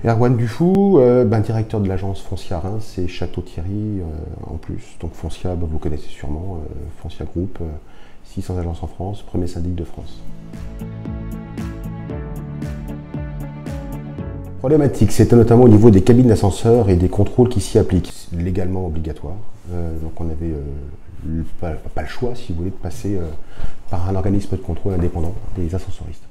Erwan Dufou, directeur de l'agence Foncia Reims et Château-Thierry en plus. Donc Foncia, vous connaissez sûrement, Foncia Group, 600 agences en France, premier syndic de France. Problématique, c'était notamment au niveau des cabines d'ascenseur et des contrôles qui s'y appliquent. Légalement obligatoire, donc on n'avait pas le choix, si vous voulez, de passer par un organisme de contrôle indépendant des ascensoristes.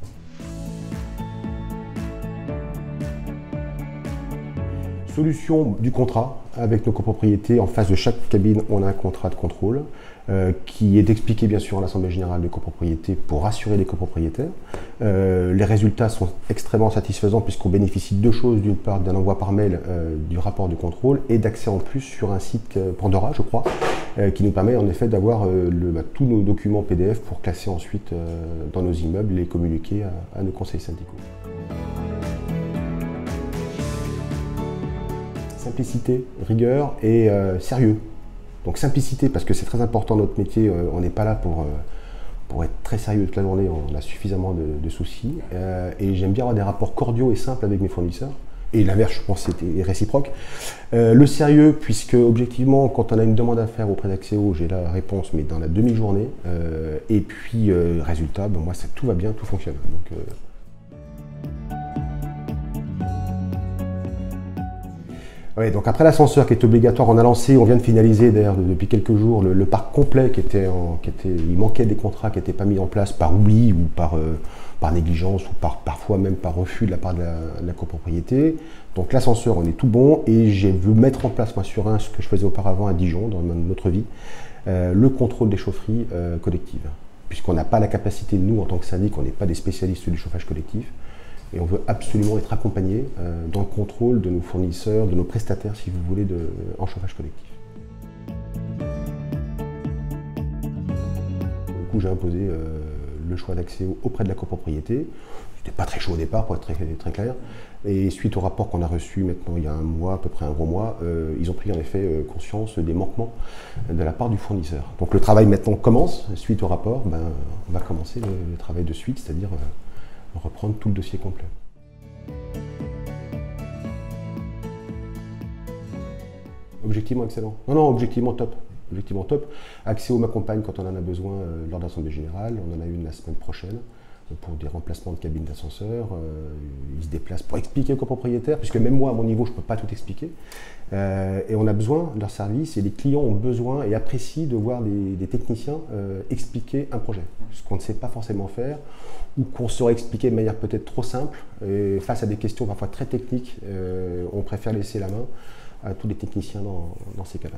Solution du contrat avec nos copropriétés. En face de chaque cabine, on a un contrat de contrôle qui est expliqué bien sûr à l'Assemblée Générale des copropriétés pour rassurer les copropriétaires. Les résultats sont extrêmement satisfaisants puisqu'on bénéficie de deux choses. D'une part, d'un envoi par mail du rapport de contrôle et d'accès en plus sur un site Pandora, je crois, qui nous permet en effet d'avoir tous nos documents PDF pour classer ensuite dans nos immeubles et les communiquer à nos conseils syndicaux. Simplicité, rigueur et sérieux. Donc simplicité parce que c'est très important notre métier, on n'est pas là pour être très sérieux toute la journée, on a suffisamment de soucis. Et j'aime bien avoir des rapports cordiaux et simples avec mes fournisseurs. Et l'inverse, je pense, est réciproque. Le sérieux, puisque objectivement, quand on a une demande à faire auprès d'Axéo, j'ai la réponse, mais dans la demi-journée. Et puis, résultat, moi, tout va bien, tout fonctionne. Donc, ouais, donc après l'ascenseur qui est obligatoire, on a lancé, on vient de finaliser d'ailleurs depuis quelques jours le parc complet il manquait des contrats qui n'étaient pas mis en place par oubli ou par négligence ou parfois même par refus de la part de la copropriété. Donc l'ascenseur, on est tout bon et j'ai voulu mettre en place moi sur ce que je faisais auparavant à Dijon dans notre vie, le contrôle des chaufferies collectives. Puisqu'on n'a pas la capacité, nous en tant que syndic, on n'est pas des spécialistes du chauffage collectif. Et on veut absolument être accompagné dans le contrôle de nos fournisseurs, de nos prestataires, si vous voulez, en chauffage collectif. Du coup, j'ai imposé le choix d'Axéo auprès de la copropriété. C'était pas très chaud au départ, pour être très clair. Et suite au rapport qu'on a reçu maintenant il y a un mois, à peu près un gros mois, ils ont pris en effet conscience des manquements de la part du fournisseur. Donc le travail maintenant commence. Suite au rapport, on va commencer le travail de suite, c'est-à-dire reprendre tout le dossier complet. Objectivement excellent. Non, objectivement top. Objectivement top. Axéo m'accompagne quand on en a besoin lors de l'Assemblée Générale. On en a une la semaine prochaine pour des remplacements de cabines d'ascenseur. Ils se déplacent pour expliquer aux copropriétaires, puisque même moi, à mon niveau, je ne peux pas tout expliquer. Et on a besoin de leur service et les clients ont besoin et apprécient de voir des techniciens expliquer un projet, ce qu'on ne sait pas forcément faire ou qu'on saurait expliquer de manière peut-être trop simple. Et face à des questions parfois très techniques, on préfère laisser la main à tous les techniciens dans ces cas-là.